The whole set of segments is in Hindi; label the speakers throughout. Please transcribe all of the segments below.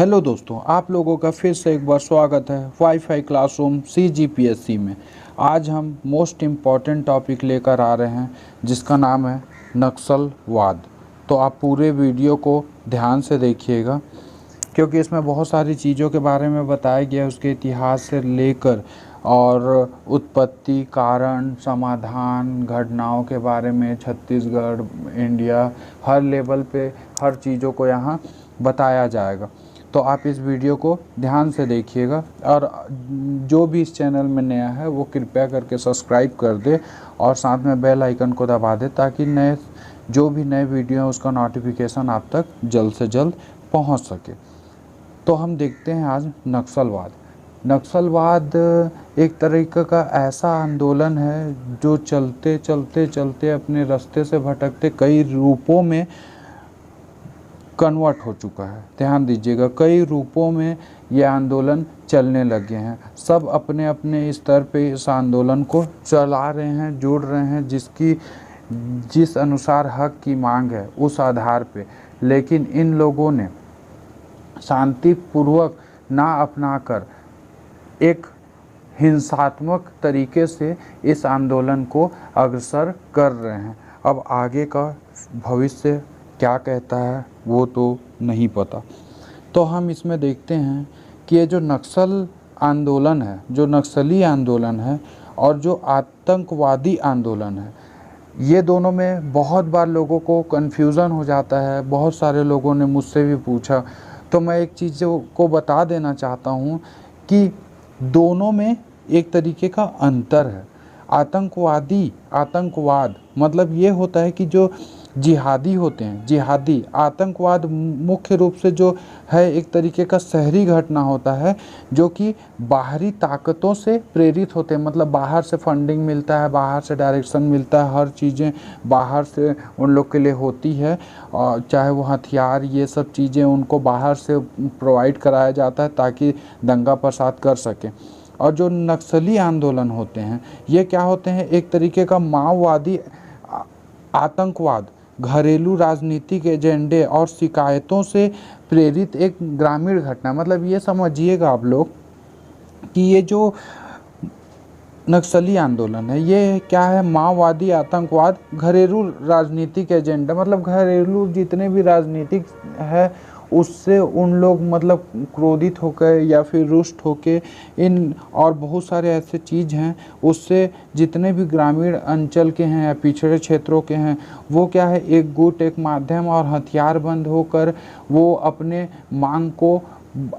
Speaker 1: हेलो दोस्तों, आप लोगों का फिर से एक बार स्वागत है वाईफाई क्लासरूम CGPSC में। आज हम मोस्ट इम्पॉर्टेंट टॉपिक लेकर आ रहे हैं जिसका नाम है नक्सलवाद। तो आप पूरे वीडियो को ध्यान से देखिएगा क्योंकि इसमें बहुत सारी चीज़ों के बारे में बताया गया है, उसके इतिहास से लेकर और उत्पत्ति, कारण, समाधान, घटनाओं के बारे में, छत्तीसगढ़, इंडिया, हर लेवल पे हर चीज़ों को यहाँ बताया जाएगा। तो आप इस वीडियो को ध्यान से देखिएगा और जो भी इस चैनल में नया है वो कृपया करके सब्सक्राइब कर दे और साथ में बेल आइकन को दबा दे ताकि जो भी नए वीडियो है उसका नोटिफिकेशन आप तक जल्द से जल्द पहुंच सके। तो हम देखते हैं आज नक्सलवाद। नक्सलवाद एक तरीके का ऐसा आंदोलन है जो चलते चलते चलते अपने रास्ते से भटकते कई रूपों में कन्वर्ट हो चुका है। ध्यान दीजिएगा, कई रूपों में ये आंदोलन चलने लगे हैं। सब अपने अपने स्तर पे इस आंदोलन को चला रहे हैं, जोड़ रहे हैं जिस अनुसार हक की मांग है उस आधार पे। लेकिन इन लोगों ने शांतिपूर्वक ना अपनाकर एक हिंसात्मक तरीके से इस आंदोलन को अग्रसर कर रहे हैं। अब आगे का भविष्य क्या कहता है वो तो नहीं पता। तो हम इसमें देखते हैं कि ये जो नक्सल आंदोलन है, जो नक्सली आंदोलन है और जो आतंकवादी आंदोलन है, ये दोनों में बहुत बार लोगों को कन्फ्यूज़न हो जाता है। बहुत सारे लोगों ने मुझसे भी पूछा, तो मैं एक चीज़ को बता देना चाहता हूँ कि दोनों में एक तरीके का अंतर है। आतंकवाद मतलब ये होता है कि जो जिहादी होते हैं, जिहादी आतंकवाद मुख्य रूप से जो है एक तरीके का शहरी घटना होता है जो कि बाहरी ताकतों से प्रेरित होते हैं। मतलब बाहर से फंडिंग मिलता है, बाहर से डायरेक्शन मिलता है, हर चीज़ें बाहर से उन लोग के लिए होती है, और चाहे वो हथियार ये सब चीज़ें उनको बाहर से प्रोवाइड कराया जाता है ताकि दंगा फसाद कर सकें। और जो नक्सली आंदोलन होते हैं ये क्या होते हैं, एक तरीके का माओवादी आतंकवाद, घरेलू राजनीतिक एजेंडे और शिकायतों से प्रेरित एक ग्रामीण घटना। मतलब ये समझिएगा आप लोग कि ये जो नक्सली आंदोलन है ये क्या है, माओवादी आतंकवाद, घरेलू राजनीतिक एजेंडा। मतलब घरेलू जितने भी राजनीतिक है उससे उन लोग मतलब क्रोधित होकर या फिर रुष्ट होकर इन और बहुत सारे ऐसे चीज़ हैं उससे जितने भी ग्रामीण अंचल के हैं या पिछड़े क्षेत्रों के हैं वो क्या है, एक गुट, एक माध्यम और हथियारबंद होकर वो अपने मांग को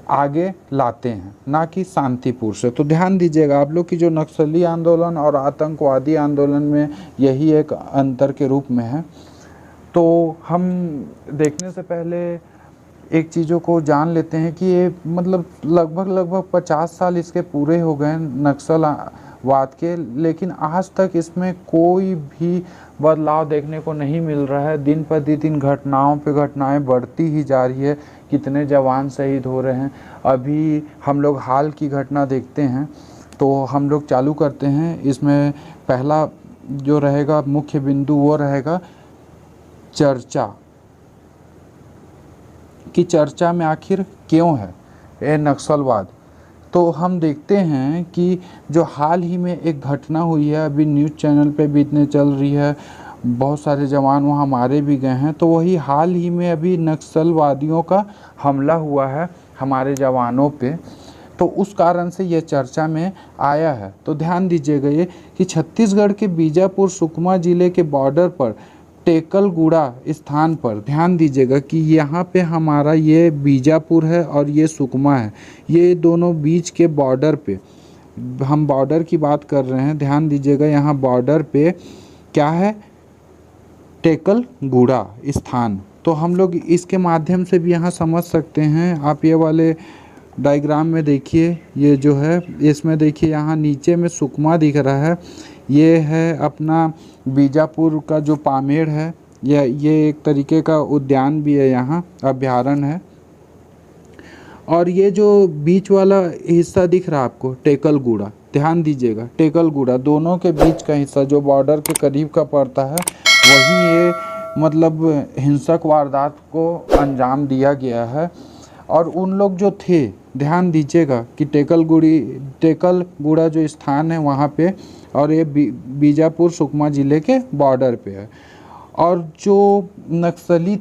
Speaker 1: आगे लाते हैं, ना कि शांतिपूर्ण से। तो ध्यान दीजिएगा आप लोग कि जो नक्सली आंदोलन और आतंकवादी आंदोलन में यही एक अंतर के रूप में है। तो हम देखने से पहले एक चीज़ों को जान लेते हैं कि ये मतलब लगभग 50 साल इसके पूरे हो गए नक्सलवाद के, लेकिन आज तक इसमें कोई भी बदलाव देखने को नहीं मिल रहा है। दिन प्रतिदिन घटनाओं पे घटनाएं बढ़ती ही जा रही है। कितने जवान शहीद हो रहे हैं। अभी हम लोग हाल की घटना देखते हैं तो हम लोग चालू करते हैं। इसमें पहला जो रहेगा मुख्य बिंदु वो रहेगा चर्चा, कि चर्चा में आखिर क्यों है ये नक्सलवाद। तो हम देखते हैं कि जो हाल ही में एक घटना हुई है, अभी न्यूज़ चैनल पे भी इतने चल रही है, बहुत सारे जवान वहाँ मारे भी गए हैं। तो वही हाल ही में अभी नक्सलवादियों का हमला हुआ है हमारे जवानों पे, तो उस कारण से ये चर्चा में आया है। तो ध्यान दीजिएगा ये कि छत्तीसगढ़ के बीजापुर सुकमा ज़िले के बॉर्डर पर टेकलगुड़ा स्थान पर ध्यान दीजिएगा कि यहाँ पे हमारा ये बीजापुर है और ये सुकमा है, ये दोनों बीच के बॉर्डर पे हम बॉर्डर की बात कर रहे हैं। ध्यान दीजिएगा यहाँ बॉर्डर पे क्या है, टेकलगुड़ा स्थान। तो हम लोग इसके माध्यम से भी यहाँ समझ सकते हैं। आप ये वाले डायग्राम में देखिए, ये जो है इसमें देखिए यहाँ नीचे में सुकमा दिख रहा है, ये है अपना बीजापुर का जो पामेड़ है, ये एक तरीके का उद्यान भी है, यहाँ अभ्यारण्य है। और ये जो बीच वाला हिस्सा दिख रहा है आपको टेकलगुड़ा, ध्यान दीजिएगा टेकलगुड़ा दोनों के बीच का हिस्सा जो बॉर्डर के करीब का पड़ता है, वहीं ये मतलब हिंसक वारदात को अंजाम दिया गया है। और उन लोग जो थे, ध्यान दीजिएगा कि टेकलगुड़ा जो स्थान है वहाँ पे, और ये बीजापुर सुकमा ज़िले के बॉर्डर पे है। और जो नक्सली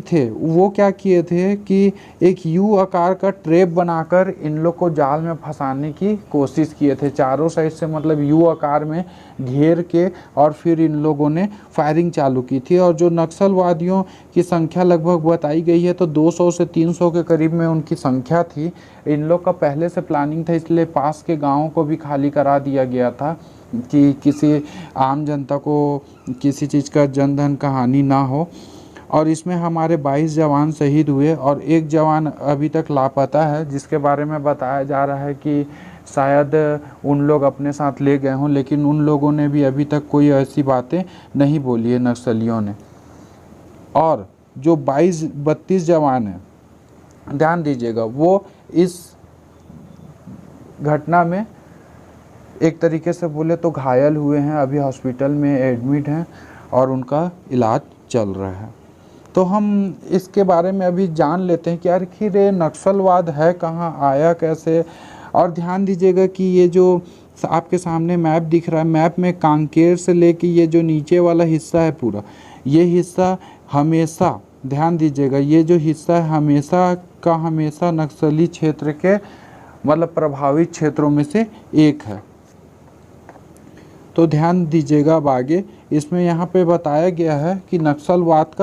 Speaker 1: थे वो क्या किए थे कि एक यू आकार का ट्रैप बनाकर इन लोग को जाल में फंसाने की कोशिश किए थे, चारों साइड से मतलब यू आकार में घेर के, और फिर इन लोगों ने फायरिंग चालू की थी। और जो नक्सलवादियों की संख्या लगभग बताई गई है तो 200 से 300 के करीब में उनकी संख्या थी। इन लोग का पहले से प्लानिंग था, इसलिए पास के गाँवों को भी खाली करा दिया गया था कि किसी आम जनता को किसी चीज़ का जनधन का हानि ना हो। और इसमें हमारे 22 जवान शहीद हुए और एक जवान अभी तक लापता है, जिसके बारे में बताया जा रहा है कि शायद उन लोग अपने साथ ले गए हों, लेकिन उन लोगों ने भी अभी तक कोई ऐसी बातें नहीं बोली है नक्सलियों ने। और जो 32 जवान हैं, ध्यान दीजिएगा, वो इस घटना में एक तरीके से बोले तो घायल हुए हैं, अभी हॉस्पिटल में एडमिट हैं और उनका इलाज चल रहा है। तो हम इसके बारे में अभी जान लेते हैं कि आखिर ये नक्सलवाद है कहाँ, आया कैसे। और ध्यान दीजिएगा कि ये जो आपके सामने मैप दिख रहा है, मैप में कांकेर से लेके ये जो नीचे वाला हिस्सा है पूरा, ये हिस्सा हमेशा, ध्यान दीजिएगा, ये जो हिस्सा है हमेशा नक्सली क्षेत्र के मतलब प्रभावित क्षेत्रों में से एक है। तो ध्यान दीजिएगा अब आगे इसमें यहाँ पे बताया गया है कि नक्सलवाद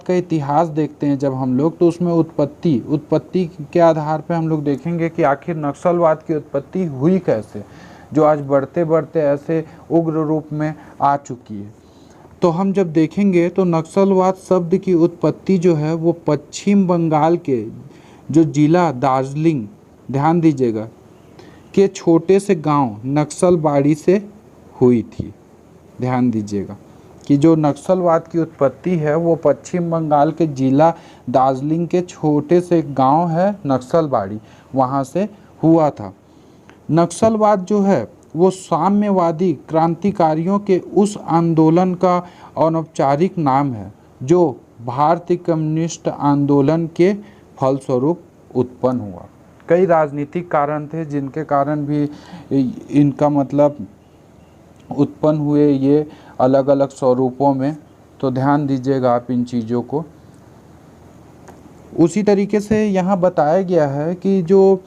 Speaker 1: का इतिहास देखते हैं जब हम लोग, तो उसमें उत्पत्ति के आधार पे हम लोग देखेंगे कि आखिर नक्सलवाद की उत्पत्ति हुई कैसे, जो आज बढ़ते बढ़ते ऐसे उग्र रूप में आ चुकी है। तो हम जब देखेंगे तो नक्सलवाद शब्द की उत्पत्ति जो है वो पश्चिम बंगाल के जो जिला दार्जिलिंग, ध्यान दीजिएगा, के छोटे से गांव नक्सलबाड़ी से हुई थी। ध्यान दीजिएगा कि जो नक्सलवाद की उत्पत्ति है वो पश्चिम बंगाल के जिला दार्जिलिंग के छोटे से गांव है नक्सलबाड़ी, वहां से हुआ था। नक्सलवाद जो है वो साम्यवादी क्रांतिकारियों के उस आंदोलन का अनौपचारिक नाम है जो भारतीय कम्युनिस्ट आंदोलन के फलस्वरूप उत्पन्न हुआ। कई राजनीतिक कारण थे जिनके कारण भी इनका मतलब उत्पन्न हुए ये अलग अलग स्वरूपों में, तो ध्यान दीजिएगा आप इन चीज़ों को। उसी तरीके से यहाँ बताया गया है कि जो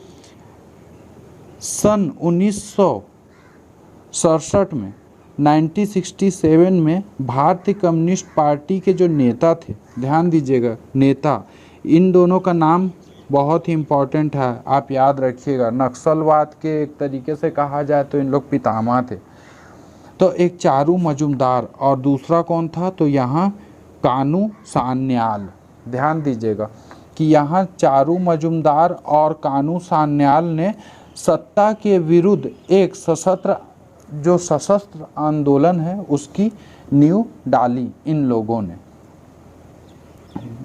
Speaker 1: सन 1967 में 1967 में भारतीय कम्युनिस्ट पार्टी के जो नेता थे, ध्यान दीजिएगा नेता, इन दोनों का नाम बहुत ही इम्पोर्टेंट है, आप याद रखिएगा। नक्सलवाद के एक तरीके से कहा जाए तो इन लोग पितामह थे। तो एक चारू मजुमदार और दूसरा कौन था, तो यहाँ कानू सान्याल। ध्यान दीजिएगा कि यहाँ चारू मजुमदार और कानू सान्याल ने सत्ता के विरुद्ध एक सशस्त्र आंदोलन है उसकी नींव डाली इन लोगों ने।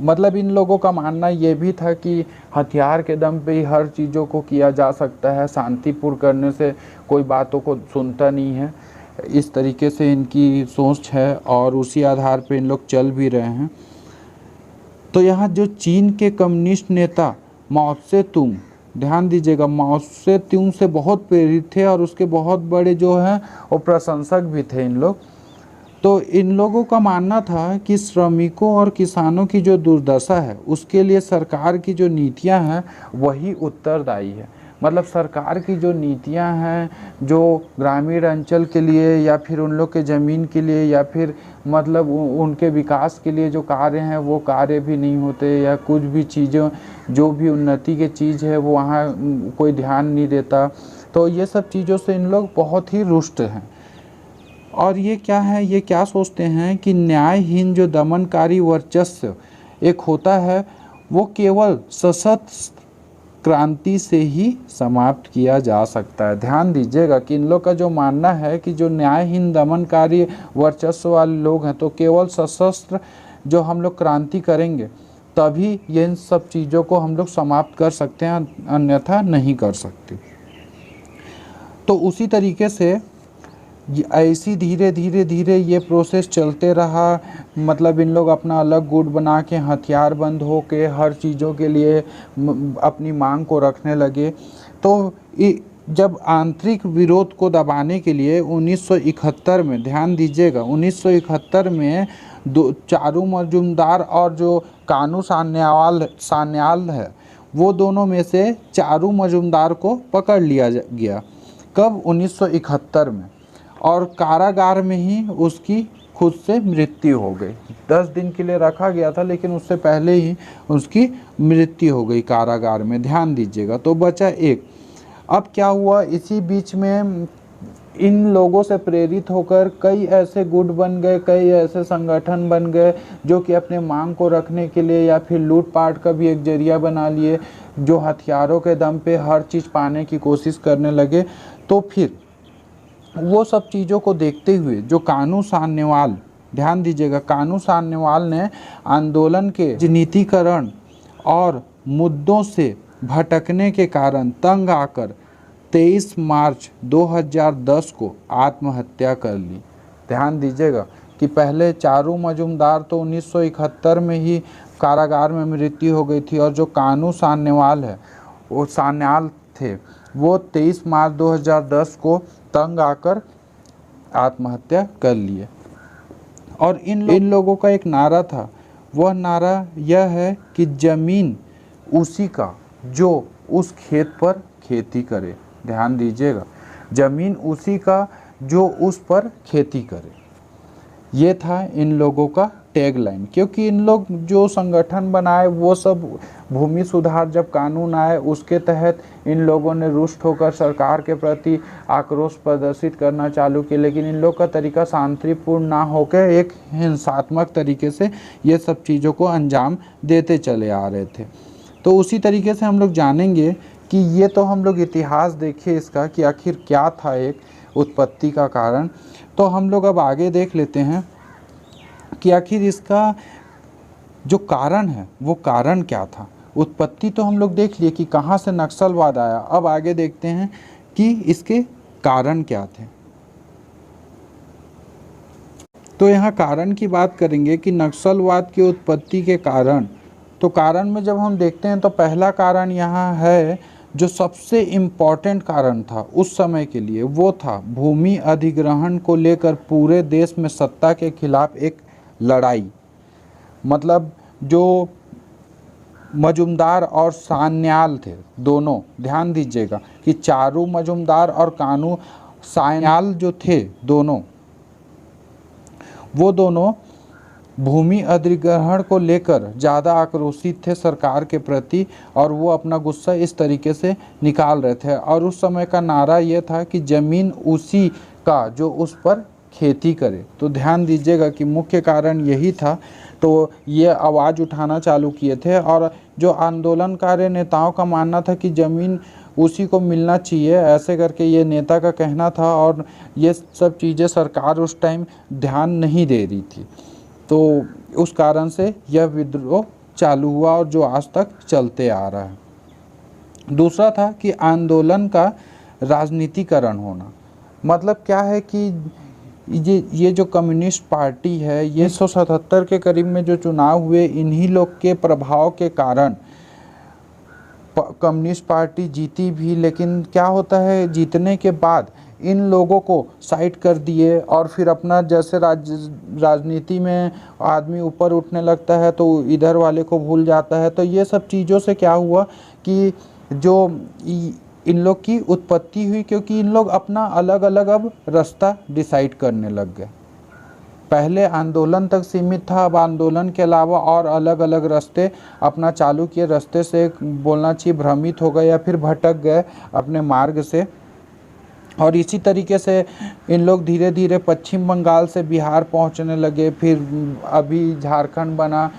Speaker 1: मतलब इन लोगों का मानना ये भी था कि हथियार के दम पे ही हर चीज़ों को किया जा सकता है, शांतिपूर्ण करने से कोई बातों को सुनता नहीं है, इस तरीके से इनकी सोच है और उसी आधार पे इन लोग चल भी रहे हैं। तो यहाँ जो चीन के कम्युनिस्ट नेता माओ त्से तुंग, ध्यान दीजिएगा, माओ त्से तुंग से बहुत प्रेरित थे और उसके बहुत बड़े जो हैं वो प्रशंसक भी थे इन लोग। तो इन लोगों का मानना था कि श्रमिकों और किसानों की जो दुर्दशा है उसके लिए सरकार की जो नीतियां हैं वही उत्तरदायी है। मतलब सरकार की जो नीतियां हैं जो ग्रामीण अंचल के लिए या फिर उन लोग के ज़मीन के लिए या फिर मतलब उनके विकास के लिए जो कार्य हैं वो कार्य भी नहीं होते, या कुछ भी चीज़ों जो भी उन्नति के चीज़ है वो वहाँ कोई ध्यान नहीं देता। तो ये सब चीज़ों से इन लोग बहुत ही रुष्ट हैं। और ये क्या है, ये क्या सोचते हैं कि न्यायहीन जो दमनकारी वर्चस्व एक होता है वो केवल सशस्त्र क्रांति से ही समाप्त किया जा सकता है। ध्यान दीजिएगा कि इन लोग का जो मानना है कि जो न्यायहीन दमनकारी वर्चस्व वाले लोग हैं तो केवल सशस्त्र जो हम लोग क्रांति करेंगे तभी ये इन सब चीज़ों को हम लोग समाप्त कर सकते हैं, अन्यथा नहीं कर सकते। तो उसी तरीके से ऐसी धीरे धीरे धीरे ये प्रोसेस चलते रहा। मतलब इन लोग अपना अलग गुट बना के हथियार बंद हो के हर चीज़ों के लिए अपनी मांग को रखने लगे। तो जब आंतरिक विरोध को दबाने के लिए 1971 में, ध्यान दीजिएगा, 1971 में चारू मजूमदार और जो कानू सान्याल है, वो दोनों में से चारू मजूमदार को पकड़ लिया गया। कब? 1971 में। और कारागार में ही उसकी खुद से मृत्यु हो गई। 10 दिन के लिए रखा गया था, लेकिन उससे पहले ही उसकी मृत्यु हो गई कारागार में। ध्यान दीजिएगा। तो बचा एक। अब क्या हुआ, इसी बीच में इन लोगों से प्रेरित होकर कई ऐसे गुट बन गए, कई ऐसे संगठन बन गए जो कि अपने मांग को रखने के लिए या फिर लूटपाट का भी एक जरिया बना लिए, जो हथियारों के दम पे हर चीज़ पाने की कोशिश करने लगे। तो फिर वो सब चीज़ों को देखते हुए जो कानू सान्याल, ध्यान दीजिएगा, कानू सान्याल ने आंदोलन के राजनीतिकरण और मुद्दों से भटकने के कारण तंग आकर 23 मार्च 2010 को आत्महत्या कर ली। ध्यान दीजिएगा कि पहले चारू मजूमदार तो 1971 में ही कारागार में मृत्यु हो गई थी, और जो कानू सान्याल है, वो सान्याल थे, वो 23 मार्च 2010 को तंग आकर आत्महत्या कर लिए। और इन लोगों का एक नारा था। वह नारा यह है कि जमीन उसी का जो उस खेत पर खेती करे। ध्यान दीजिएगा, जमीन उसी का जो उस पर खेती करे। ये था इन लोगों का टैगलाइन। क्योंकि इन लोग जो संगठन बनाए वो सब भूमि सुधार जब कानून आए उसके तहत इन लोगों ने रुष्ट होकर सरकार के प्रति आक्रोश प्रदर्शित करना चालू किया। लेकिन इन लोग का तरीका शांतिपूर्ण ना होकर एक हिंसात्मक तरीके से ये सब चीज़ों को अंजाम देते चले आ रहे थे। तो उसी तरीके से हम लोग जानेंगे कि ये तो हम लोग इतिहास देखिए इसका कि आखिर क्या था एक उत्पत्ति का कारण। तो हम लोग अब आगे देख लेते हैं कि आखिर इसका जो कारण है वो कारण क्या था। उत्पत्ति तो हम लोग देख लिए कि कहाँ से नक्सलवाद आया। अब आगे देखते हैं कि इसके कारण क्या थे। तो यहाँ कारण की बात करेंगे कि नक्सलवाद की उत्पत्ति के कारण। तो कारण में जब हम देखते हैं तो पहला कारण यहाँ है, जो सबसे इम्पॉर्टेंट कारण था उस समय के लिए, वो था भूमि अधिग्रहण को लेकर पूरे देश में सत्ता के खिलाफ एक लड़ाई। मतलब जो मजूमदार और सान्याल थे दोनों, ध्यान दीजिएगा कि चारू मजूमदार और कानू सान्याल जो थे दोनों, वो दोनों भूमि अधिग्रहण को लेकर ज़्यादा आक्रोशित थे सरकार के प्रति, और वो अपना गुस्सा इस तरीके से निकाल रहे थे। और उस समय का नारा ये था कि ज़मीन उसी का जो उस पर खेती करे। तो ध्यान दीजिएगा कि मुख्य कारण यही था। तो ये आवाज़ उठाना चालू किए थे, और जो आंदोलनकारी नेताओं का मानना था कि ज़मीन उसी को मिलना चाहिए, ऐसे करके ये नेता का कहना था। और ये सब चीज़ें सरकार उस टाइम ध्यान नहीं दे रही थी। तो उस कारण से यह विद्रोह चालू हुआ और जो आज तक चलते आ रहा है। दूसरा था कि आंदोलन का राजनीतिकरण होना। मतलब क्या है कि ये जो कम्युनिस्ट पार्टी है, ये 177 के करीब में जो चुनाव हुए, इन्हीं लोग के प्रभाव के कारण कम्युनिस्ट पार्टी जीती भी। लेकिन क्या होता है, जीतने के बाद इन लोगों को साइड कर दिए, और फिर अपना जैसे राजनीति में आदमी ऊपर उठने लगता है तो इधर वाले को भूल जाता है। तो ये सब चीज़ों से क्या हुआ कि जो इन लोग की उत्पत्ति हुई, क्योंकि इन लोग अपना अलग अलग अब रास्ता डिसाइड करने लग गए। पहले आंदोलन तक सीमित था, अब आंदोलन के अलावा और अलग अलग रास्ते अपना चालू किए। रास्ते से बोलना चाहिए भ्रमित हो गए या फिर भटक गए अपने मार्ग से। और इसी तरीके से इन लोग धीरे धीरे पश्चिम बंगाल से बिहार पहुंचने लगे। फिर अभी झारखंड बना,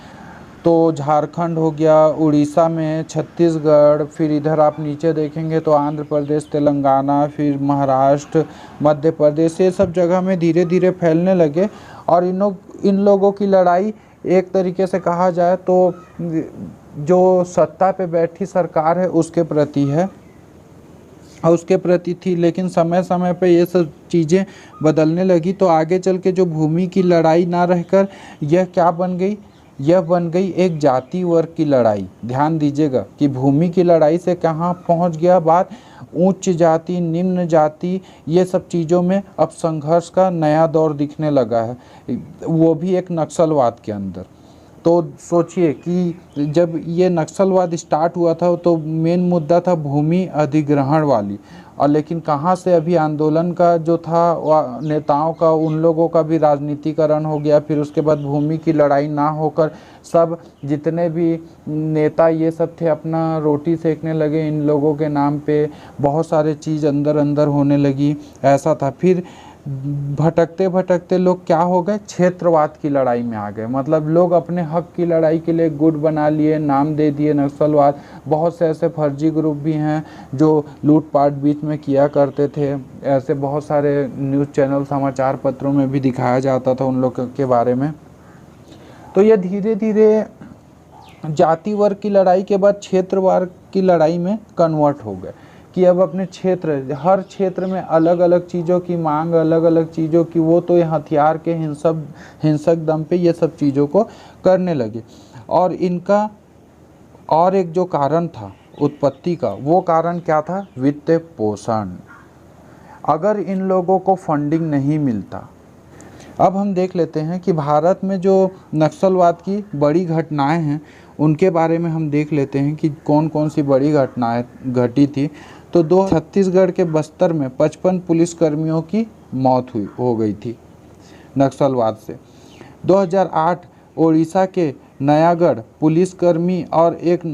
Speaker 1: तो झारखंड हो गया, उड़ीसा में छत्तीसगढ़, फिर इधर आप नीचे देखेंगे तो आंध्र प्रदेश, तेलंगाना, फिर महाराष्ट्र, मध्य प्रदेश, ये सब जगह में धीरे धीरे फैलने लगे। और इन लोगों की लड़ाई एक तरीके से कहा जाए तो जो सत्ता पे बैठी सरकार है उसके प्रति है। उसके प्रति थी, लेकिन समय समय पे ये सब चीज़ें बदलने लगी। तो आगे चल के जो भूमि की लड़ाई ना रहकर यह क्या बन गई, यह बन गई एक जाति वर्ग की लड़ाई। ध्यान दीजिएगा कि भूमि की लड़ाई से कहाँ पहुँच गया बात, उच्च जाति निम्न जाति ये सब चीज़ों में अब संघर्ष का नया दौर दिखने लगा है, वो भी एक नक्सलवाद के अंदर। तो सोचिए कि जब ये नक्सलवाद स्टार्ट हुआ था तो मेन मुद्दा था भूमि अधिग्रहण वाली, और लेकिन कहाँ से अभी आंदोलन का जो था नेताओं का, उन लोगों का भी राजनीतिकरण हो गया। फिर उसके बाद भूमि की लड़ाई ना होकर सब जितने भी नेता ये सब थे अपना रोटी सेकने लगे इन लोगों के नाम पे, बहुत सारे चीज़ अंदर अंदर होने लगी, ऐसा था। फिर भटकते भटकते लोग क्या हो गए, क्षेत्रवाद की लड़ाई में आ गए। मतलब लोग अपने हक की लड़ाई के लिए गुट बना लिए, नाम दे दिए नक्सलवाद। बहुत से ऐसे फर्जी ग्रुप भी हैं जो लूटपाट बीच में किया करते थे, ऐसे बहुत सारे न्यूज़ चैनल समाचार पत्रों में भी दिखाया जाता था उन लोग के बारे में। तो ये धीरे धीरे जाति वर्ग की लड़ाई के बाद क्षेत्रवाद की लड़ाई में कन्वर्ट हो गए कि अब अपने क्षेत्र, हर क्षेत्र में अलग अलग चीज़ों की मांग, अलग अलग चीज़ों की, वो तो ये हथियार के हिंसक दम पे ये सब चीज़ों को करने लगे। और इनका और एक जो कारण था उत्पत्ति का, वो कारण क्या था, वित्त पोषण। अगर इन लोगों को फंडिंग नहीं मिलता, अब हम देख लेते हैं कि भारत में जो नक्सलवाद की बड़ी घटनाएं हैं उनके बारे में हम देख लेते हैं कि कौन कौन सी बड़ी घटनाएं घटी थी। तो छत्तीसगढ़ के बस्तर में 55 पुलिसकर्मियों की मौत हो गई थी नक्सलवाद से। 2008 ओडिशा के नयागढ़ पुलिसकर्मी और एक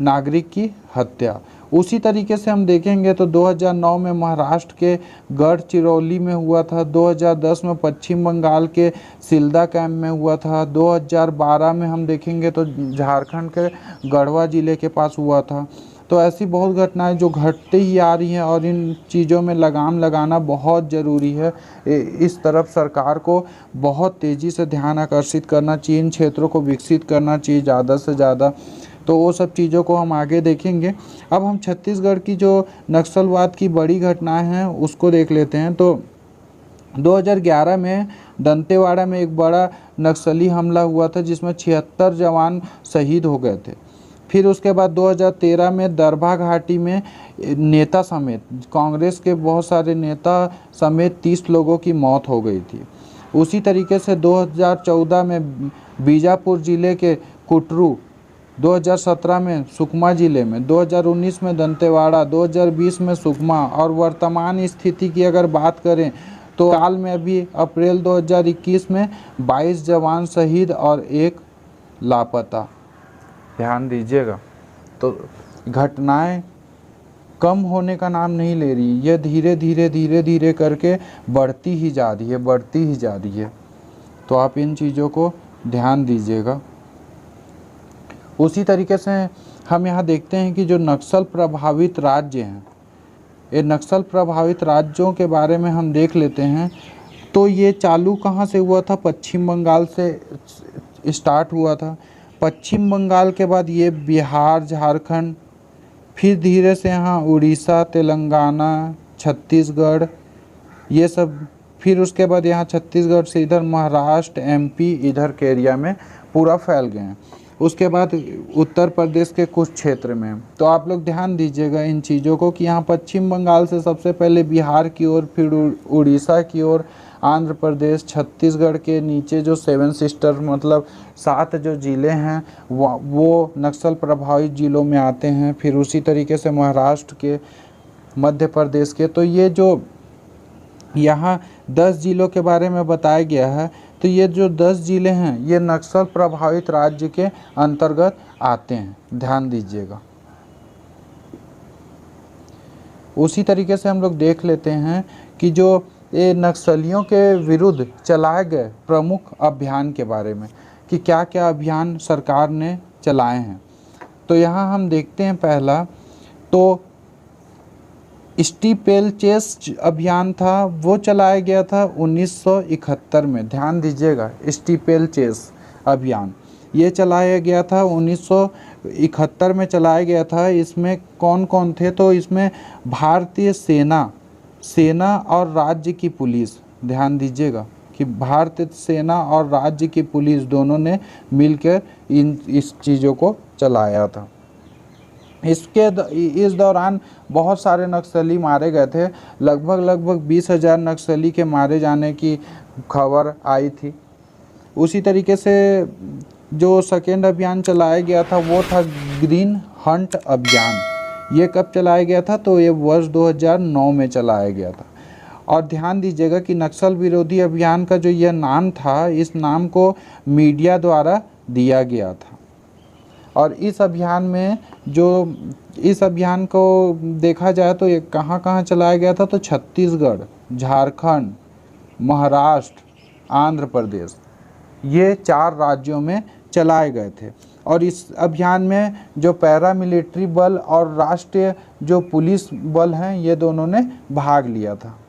Speaker 1: नागरिक की हत्या। उसी तरीके से हम देखेंगे तो 2009 में महाराष्ट्र के गढ़चिरौली में हुआ था, 2010 में पश्चिम बंगाल के सिल्दा कैंप में हुआ था, 2012 में हम देखेंगे तो झारखंड के गढ़वा ज़िले के पास हुआ था। तो ऐसी बहुत घटनाएं जो घटती ही आ रही हैं और इन चीज़ों में लगाम लगाना बहुत ज़रूरी है। इस तरफ सरकार को बहुत तेज़ी से ध्यान आकर्षित करना चाहिए, इन क्षेत्रों को विकसित करना चाहिए ज़्यादा से ज़्यादा। तो वो सब चीज़ों को हम आगे देखेंगे। अब हम छत्तीसगढ़ की जो नक्सलवाद की बड़ी घटनाएं हैं उसको देख लेते हैं। तो 2011 में दंतेवाड़ा में एक बड़ा नक्सली हमला हुआ था जिसमें 76 जवान शहीद हो गए थे। फिर उसके बाद 2013 में दरभा घाटी में नेता समेत, कांग्रेस के बहुत सारे नेता समेत 30 लोगों की मौत हो गई थी। उसी तरीके से 2014 में बीजापुर ज़िले के कुटरू, 2017 में सुकमा ज़िले में, 2019 में दंतेवाड़ा, 2020 में सुकमा, और वर्तमान स्थिति की अगर बात करें तो हाल में अभी अप्रैल 2021 में 22 जवान शहीद और एक लापता। ध्यान दीजिएगा, तो घटनाएं कम होने का नाम नहीं ले रही, यह धीरे धीरे करके बढ़ती ही जा रही है। तो आप इन चीज़ों को ध्यान दीजिएगा। उसी तरीके से हम यहाँ देखते हैं कि जो नक्सल प्रभावित राज्य हैं, ये नक्सल प्रभावित राज्यों के बारे में हम देख लेते हैं। तो ये चालू कहाँ से हुआ था, पश्चिम बंगाल से स्टार्ट हुआ था। पश्चिम बंगाल के बाद ये बिहार, झारखंड, फिर धीरे से यहाँ उड़ीसा, तेलंगाना, छत्तीसगढ़, ये सब, फिर उसके बाद यहाँ छत्तीसगढ़ से इधर महाराष्ट्र, एमपी, इधर के एरिया में पूरा फैल गए हैं। उसके बाद उत्तर प्रदेश के कुछ क्षेत्र में। तो आप लोग ध्यान दीजिएगा इन चीज़ों को कि यहाँ पश्चिम बंगाल से सबसे पहले बिहार की ओर, फिर उड़ीसा की ओर, आंध्र प्रदेश, छत्तीसगढ़ के नीचे जो 7 सिस्टर मतलब 7 जो ज़िले हैं वो नक्सल प्रभावित ज़िलों में आते हैं। फिर उसी तरीके से महाराष्ट्र के, मध्य प्रदेश के। तो ये जो यहाँ 10 ज़िलों के बारे में बताया गया है, तो ये जो 10 ज़िले हैं ये नक्सल प्रभावित राज्य के अंतर्गत आते हैं, ध्यान दीजिएगा। उसी तरीके से हम लोग देख लेते हैं कि जो ये नक्सलियों के विरुद्ध चलाए गए प्रमुख अभियान के बारे में कि क्या क्या अभियान सरकार ने चलाए हैं। तो यहाँ हम देखते हैं पहला तो स्टीपेलचेज अभियान था, वो चलाया गया था 1971 में। ध्यान दीजिएगा, स्टीपेलचेज अभियान ये चलाया गया था 71 में चलाया गया था। इसमें कौन कौन थे, तो इसमें भारतीय सेना और राज्य की पुलिस, ध्यान दीजिएगा कि भारतीय सेना और राज्य की पुलिस दोनों ने मिलकर इस चीज़ों को चलाया था। इस दौरान बहुत सारे नक्सली मारे गए थे। लगभग 20,000 नक्सली के मारे जाने की खबर आई थी। उसी तरीके से जो सेकेंड अभियान चलाया गया था वो था ग्रीन हंट अभियान। ये कब चलाया गया था, तो ये वर्ष 2009 में चलाया गया था। और ध्यान दीजिएगा कि नक्सल विरोधी अभियान का जो यह नाम था, इस नाम को मीडिया द्वारा दिया गया था। और इस अभियान को देखा जाए तो ये कहाँ कहाँ चलाया गया था, तो छत्तीसगढ़, झारखंड, महाराष्ट्र, आंध्र प्रदेश, ये 4 राज्यों में चलाए गए थे। और इस अभियान में जो पैरामिलिट्री बल और राष्ट्रीय जो पुलिस बल हैं, ये दोनों ने भाग लिया था।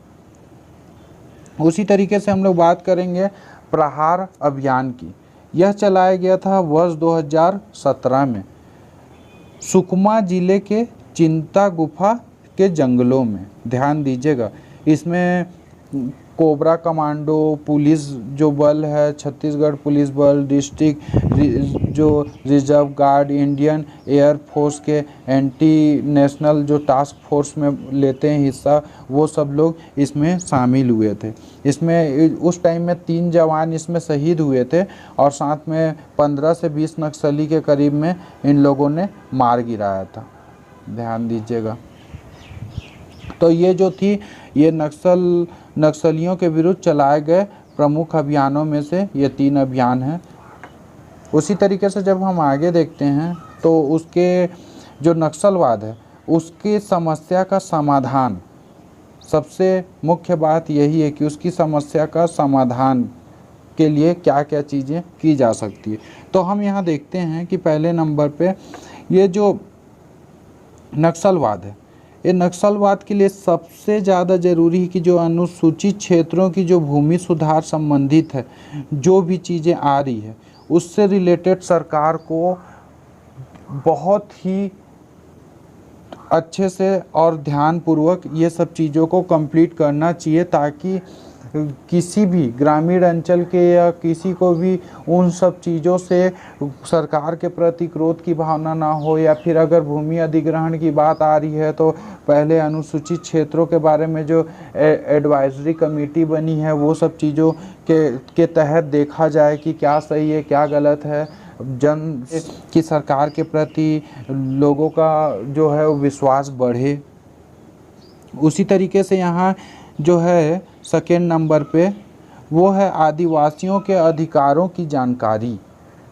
Speaker 1: उसी तरीके से हम लोग बात करेंगे प्रहार अभियान की। यह चलाया गया था वर्ष 2017 में सुकमा जिले के चिंता गुफा के जंगलों में। ध्यान दीजिएगा, इसमें कोबरा कमांडो पुलिस जो बल है, छत्तीसगढ़ पुलिस बल, डिस्ट्रिक्ट जो reserve guard, Indian air force के एंटी नेशनल जो टास्क फोर्स में लेते हैं हिस्सा, वो सब लोग इसमें शामिल हुए थे। इसमें उस टाइम में 3 जवान इसमें शहीद हुए थे और साथ में 15 से 20 नक्सली के करीब में इन लोगों ने मार गिराया था। ध्यान दीजिएगा। तो ये जो थी, ये नक्सलियों के विरुद्ध चलाए गए प्रमुख अभियानों में से ये 3 अभियान हैं। उसी तरीके से जब हम आगे देखते हैं तो उसके जो नक्सलवाद है उसकी समस्या का समाधान, सबसे मुख्य बात यही है कि उसकी समस्या का समाधान के लिए क्या क्या चीज़ें की जा सकती है। तो हम यहाँ देखते हैं कि पहले नंबर पे ये जो नक्सलवाद है, ये नक्सलवाद के लिए सबसे ज़्यादा ज़रूरी है कि जो अनुसूचित क्षेत्रों की जो भूमि सुधार संबंधित है, जो भी चीज़ें आ रही है उससे रिलेटेड सरकार को बहुत ही अच्छे से और ध्यानपूर्वक ये सब चीज़ों को कंप्लीट करना चाहिए, ताकि किसी भी ग्रामीण अंचल के या किसी को भी उन सब चीज़ों से सरकार के प्रति क्रोध की भावना ना हो। या फिर अगर भूमि अधिग्रहण की बात आ रही है तो पहले अनुसूचित क्षेत्रों के बारे में जो एडवाइजरी कमेटी बनी है वो सब चीज़ों के तहत देखा जाए कि क्या सही है क्या गलत है, जन की सरकार के प्रति लोगों का जो है वो विश्वास बढ़े। उसी तरीके से यहाँ जो है सेकेंड नंबर पे वो है आदिवासियों के अधिकारों की जानकारी।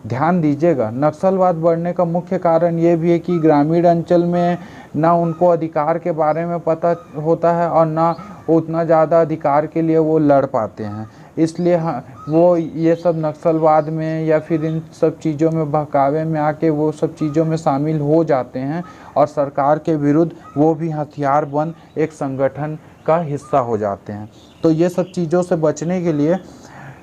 Speaker 1: ध्यान दीजिएगा, नक्सलवाद बढ़ने का मुख्य कारण ये भी है कि ग्रामीण अंचल में ना उनको अधिकार के बारे में पता होता है और ना उतना ज़्यादा अधिकार के लिए वो लड़ पाते हैं। इसलिए वो ये सब नक्सलवाद में या फिर इन सब चीज़ों में बहकावे में आके वो सब चीज़ों में शामिल हो जाते हैं और सरकार के विरुद्ध वो भी हथियार बन एक संगठन का हिस्सा हो जाते हैं। तो ये सब चीज़ों से बचने के लिए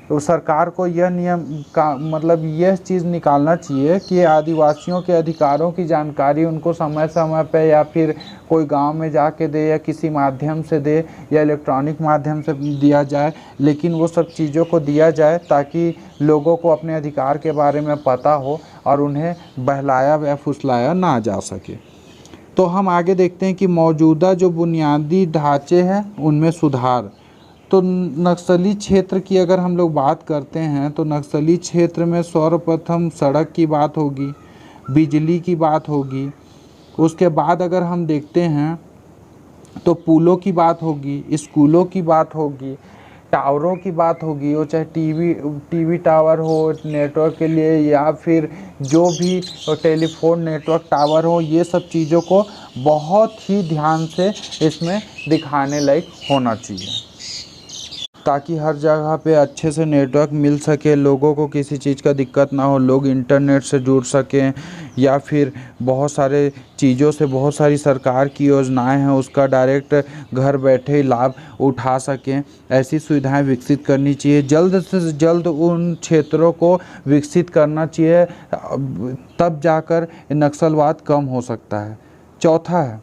Speaker 1: तो सरकार को यह नियम का मतलब यह चीज़ निकालना चाहिए कि आदिवासियों के अधिकारों की जानकारी उनको समय समय पे या फिर कोई गांव में जाके दे या किसी माध्यम से दे या इलेक्ट्रॉनिक माध्यम से दिया जाए, लेकिन वो सब चीज़ों को दिया जाए ताकि लोगों को अपने अधिकार के बारे में पता हो और उन्हें बहलाया या फुसलाया ना जा सके। तो हम आगे देखते हैं कि मौजूदा जो बुनियादी ढांचे हैं उनमें सुधार। तो नक्सली क्षेत्र की अगर हम लोग बात करते हैं तो नक्सली क्षेत्र में सर्वप्रथम सड़क की बात होगी, बिजली की बात होगी, उसके बाद अगर हम देखते हैं तो पुलों की बात होगी, स्कूलों की बात होगी, टावरों की बात होगी, वो चाहे टीवी टावर हो नेटवर्क के लिए या फिर जो भी टेलीफोन नेटवर्क टावर हो, ये सब चीज़ों को बहुत ही ध्यान से इसमें दिखाने लायक होना चाहिए ताकि हर जगह पे अच्छे से नेटवर्क मिल सके, लोगों को किसी चीज़ का दिक्कत ना हो, लोग इंटरनेट से जुड़ सकें, या फिर बहुत सारे चीज़ों से, बहुत सारी सरकार की योजनाएं हैं उसका डायरेक्ट घर बैठे ही लाभ उठा सकें, ऐसी सुविधाएं विकसित करनी चाहिए। जल्द से जल्द उन क्षेत्रों को विकसित करना चाहिए, तब जाकर नक्सलवाद कम हो सकता है। चौथा है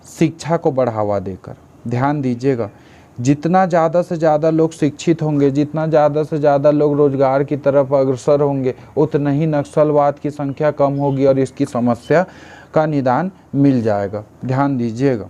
Speaker 1: शिक्षा को बढ़ावा देकर। ध्यान दीजिएगा, जितना ज़्यादा से ज़्यादा लोग शिक्षित होंगे, जितना ज़्यादा से ज़्यादा लोग रोजगार की तरफ अग्रसर होंगे, उतना ही नक्सलवाद की संख्या कम होगी और इसकी समस्या का निदान मिल जाएगा। ध्यान दीजिएगा।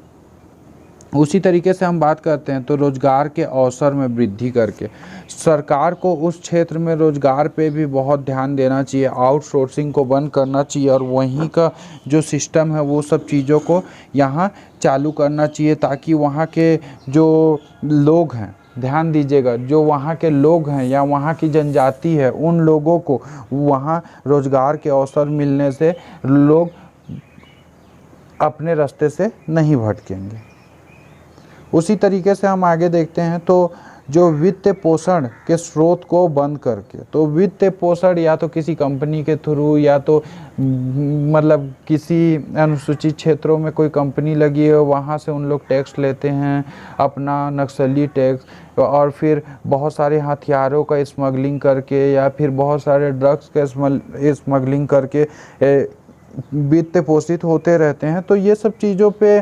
Speaker 1: उसी तरीके से हम बात करते हैं तो रोजगार के अवसर में वृद्धि करके सरकार को उस क्षेत्र में रोजगार पे भी बहुत ध्यान देना चाहिए, आउटसोर्सिंग को बंद करना चाहिए और वहीं का जो सिस्टम है वो सब चीज़ों को यहाँ चालू करना चाहिए, ताकि वहाँ के जो लोग हैं, ध्यान दीजिएगा, जो वहाँ के लोग हैं या वहाँ की जनजाति है, उन लोगों को वहाँ रोजगार के अवसर मिलने से लोग अपने रास्ते से नहीं भटकेंगे। उसी तरीके से हम आगे देखते हैं तो जो वित्त पोषण के स्रोत को बंद करके, तो वित्त पोषण या तो किसी कंपनी के थ्रू या तो मतलब किसी अनुसूचित क्षेत्रों में कोई कंपनी लगी है वहाँ से उन लोग टैक्स लेते हैं अपना नक्सली टैक्स, और फिर बहुत सारे हथियारों का स्मगलिंग करके या फिर बहुत सारे ड्रग्स का स्मगलिंग करके वित्त पोषित होते रहते हैं। तो ये सब चीज़ों पे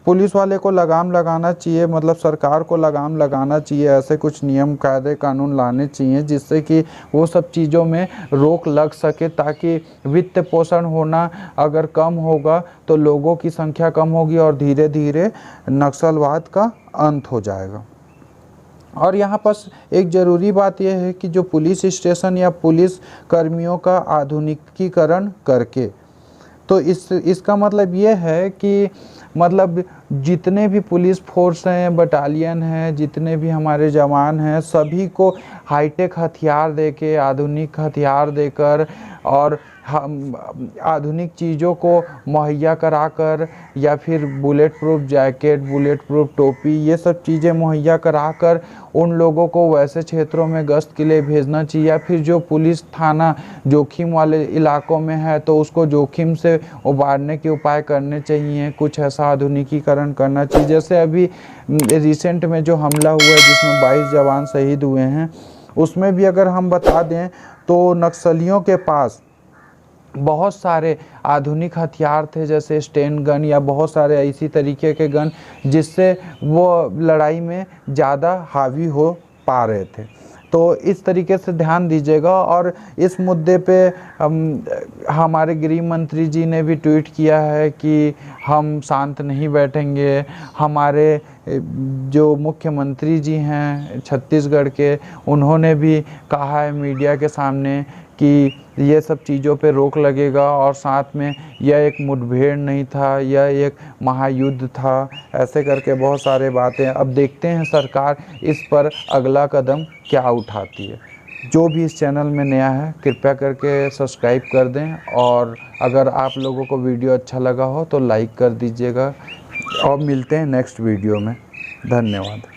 Speaker 1: पुलिस वाले को लगाम लगाना चाहिए, मतलब सरकार को लगाम लगाना चाहिए, ऐसे कुछ नियम कायदे कानून लाने चाहिए जिससे कि वो सब चीज़ों में रोक लग सके, ताकि वित्त पोषण होना अगर कम होगा तो लोगों की संख्या कम होगी और धीरे धीरे नक्सलवाद का अंत हो जाएगा। और यहाँ पर एक ज़रूरी बात यह है कि जो पुलिस स्टेशन या पुलिस कर्मियों का आधुनिकीकरण करके, तो इसका मतलब ये है कि मतलब जितने भी पुलिस फोर्स हैं, बटालियन हैं, जितने भी हमारे जवान हैं, सभी को हाईटेक हथियार देके, आधुनिक हथियार देकर और आधुनिक चीज़ों को मुहैया कराकर या फिर bullet proof jacket, bullet proof टोपी, ये सब चीज़ें मुहैया कराकर उन लोगों को वैसे क्षेत्रों में गश्त के लिए भेजना चाहिए। या फिर जो पुलिस थाना जोखिम वाले इलाकों में है तो उसको जोखिम से उबारने के उपाय करने चाहिए, कुछ ऐसा आधुनिकीकरण करना चाहिए। जैसे अभी रिसेंट में जो हमला हुआ है जिसमें 22 जवान शहीद हुए हैं, उसमें भी अगर हम बता दें तो नक्सलियों के पास बहुत सारे आधुनिक हथियार थे, जैसे स्टेन गन या बहुत सारे इसी तरीके के गन, जिससे वो लड़ाई में ज़्यादा हावी हो पा रहे थे। तो इस तरीके से ध्यान दीजिएगा। और इस मुद्दे पे हमारे गृह मंत्री जी ने भी ट्वीट किया है कि हम शांत नहीं बैठेंगे। हमारे जो मुख्यमंत्री जी हैं छत्तीसगढ़ के, उन्होंने भी कहा है मीडिया के सामने कि ये सब चीज़ों पे रोक लगेगा और साथ में यह एक मुठभेड़ नहीं था, यह एक महायुद्ध था, ऐसे करके बहुत सारे बातें। अब देखते हैं सरकार इस पर अगला कदम क्या उठाती है। जो भी इस चैनल में नया है कृपया करके सब्सक्राइब कर दें, और अगर आप लोगों को वीडियो अच्छा लगा हो तो लाइक कर दीजिएगा। और मिलते हैं नेक्स्ट वीडियो में। धन्यवाद।